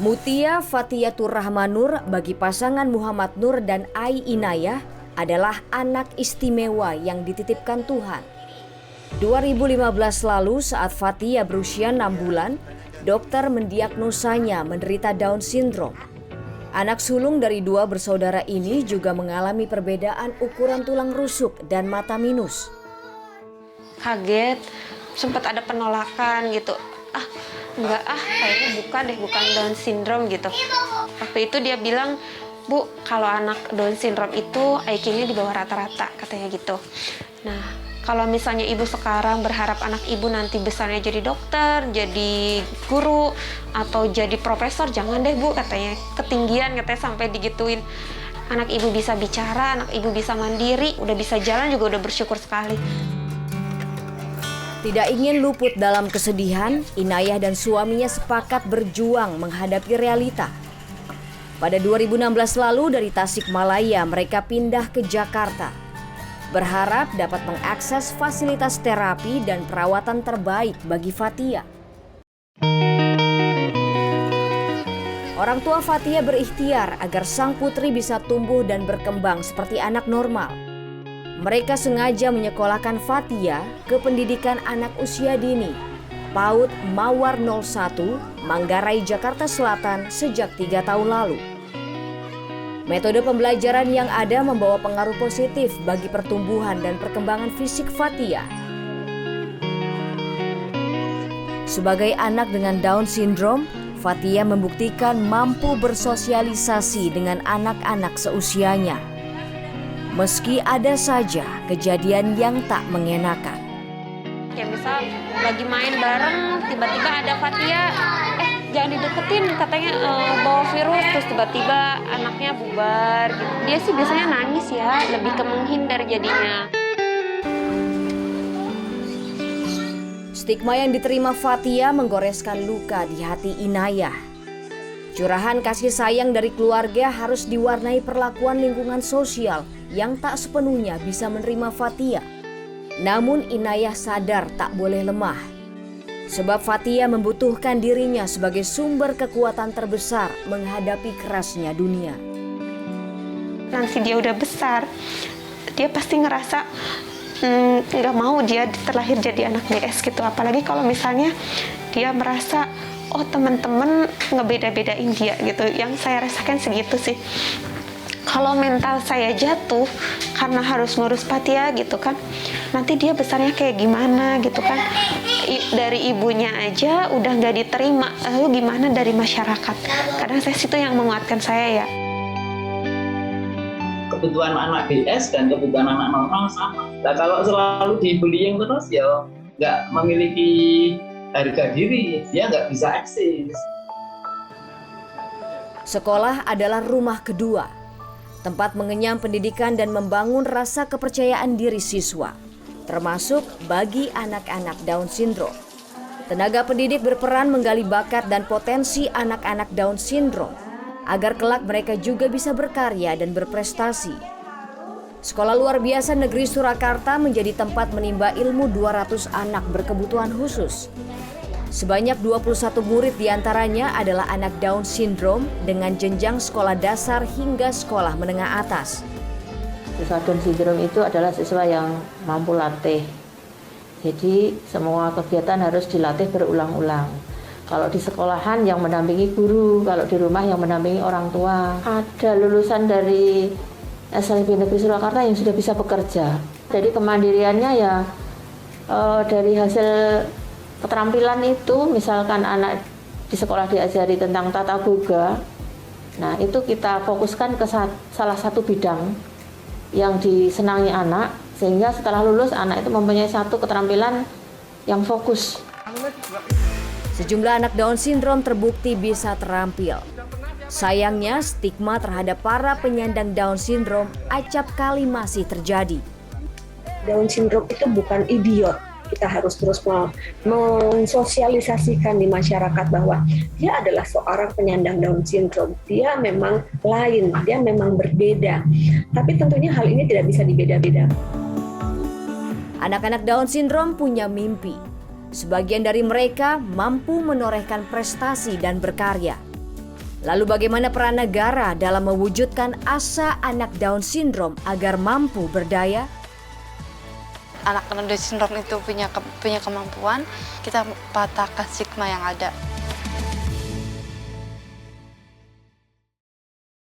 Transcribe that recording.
Mutia Fatiyatur Rahmanur bagi pasangan Muhammad Nur dan Ai Inayah adalah anak istimewa yang dititipkan Tuhan. 2015 lalu saat Fatia berusia 6 bulan, dokter mendiagnosanya menderita Down syndrome. Anak sulung dari dua bersaudara ini juga mengalami perbedaan ukuran tulang rusuk dan mata minus. Kaget, sempat ada penolakan gitu. Kayaknya bukan Down syndrome gitu. Waktu itu dia bilang, "Bu, kalau anak Down syndrome itu IQ-nya di bawah rata-rata," katanya gitu. Nah, kalau misalnya ibu sekarang berharap anak ibu nanti besarnya jadi dokter, jadi guru, atau jadi profesor, jangan deh Bu, katanya. Ketinggian katanya sampai digituin. Anak ibu bisa bicara, anak ibu bisa mandiri, udah bisa jalan juga udah bersyukur sekali. Tidak ingin luput dalam kesedihan, Inayah dan suaminya sepakat berjuang menghadapi realita. Pada 2016 lalu dari Tasikmalaya mereka pindah ke Jakarta. Berharap dapat mengakses fasilitas terapi dan perawatan terbaik bagi Fatia. Orang tua Fatia berikhtiar agar sang putri bisa tumbuh dan berkembang seperti anak normal. Mereka sengaja menyekolahkan Fatia ke pendidikan anak usia dini, PAUD Mawar 01, Manggarai, Jakarta Selatan sejak 3 tahun lalu. Metode pembelajaran yang ada membawa pengaruh positif bagi pertumbuhan dan perkembangan fisik Fatia. Sebagai anak dengan Down syndrome, Fatia membuktikan mampu bersosialisasi dengan anak-anak seusianya. Meski ada saja kejadian yang tak mengenakan. Kayak misal lagi main bareng, tiba-tiba ada Fatia, jangan dideketin, katanya bawa virus, terus tiba-tiba anaknya bubar gitu. Dia sih biasanya nangis ya, lebih ke menghindar jadinya. Stigma yang diterima Fatia menggoreskan luka di hati Inayah. Curahan kasih sayang dari keluarga harus diwarnai perlakuan lingkungan sosial yang tak sepenuhnya bisa menerima Fatia. Namun Inayah sadar tak boleh lemah. Sebab Fatia membutuhkan dirinya sebagai sumber kekuatan terbesar menghadapi kerasnya dunia. Nanti dia udah besar, dia pasti ngerasa nggak mau dia terlahir jadi anak DS gitu. Apalagi kalau misalnya dia merasa, oh teman-teman ngebeda-bedain dia gitu. Yang saya rasakan segitu sih. Kalau mental saya jatuh karena harus ngurus Fatia gitu kan, nanti dia besarnya kayak gimana gitu kan. Dari ibunya aja udah nggak diterima, lalu gimana dari masyarakat. Kadang saya situ yang menguatkan saya ya. Kebutuhan anak DS dan kebutuhan anak normal sama. Nah kalau selalu dibullying terus ya nggak memiliki harga diri, dia nggak bisa eksis. Sekolah adalah rumah kedua, tempat mengenyam pendidikan dan membangun rasa kepercayaan diri siswa, termasuk bagi anak-anak Down syndrome. Tenaga pendidik berperan menggali bakat dan potensi anak-anak Down syndrome agar kelak mereka juga bisa berkarya dan berprestasi. Sekolah Luar Biasa Negeri Surakarta menjadi tempat menimba ilmu 200 anak berkebutuhan khusus. Sebanyak 21 murid diantaranya adalah anak Down syndrome dengan jenjang sekolah dasar hingga sekolah menengah atas. Siswa Down syndrome itu adalah siswa yang mampu latih. Jadi semua kegiatan harus dilatih berulang-ulang. Kalau di sekolahan yang mendampingi guru, kalau di rumah yang mendampingi orang tua. Ada lulusan dari SLB Negeri Surakarta yang sudah bisa bekerja. Jadi kemandiriannya ya dari hasil keterampilan itu, misalkan anak di sekolah diajari tentang tata boga, nah itu kita fokuskan ke salah satu bidang yang disenangi anak, sehingga setelah lulus anak itu mempunyai satu keterampilan yang fokus. Sejumlah anak Down syndrome terbukti bisa terampil. Sayangnya stigma terhadap para penyandang Down syndrome acap kali masih terjadi. Down syndrome itu bukan idiot. Kita harus terus mensosialisasikan di masyarakat bahwa dia adalah seorang penyandang Down syndrome. Dia memang lain, dia memang berbeda. Tapi tentunya hal ini tidak bisa dibeda-bedakan. Anak-anak Down syndrome punya mimpi. Sebagian dari mereka mampu menorehkan prestasi dan berkarya. Lalu bagaimana peran negara dalam mewujudkan asa anak Down syndrome agar mampu berdaya? Anak Down syndrome itu punya kemampuan, kita patahkan stigma yang ada.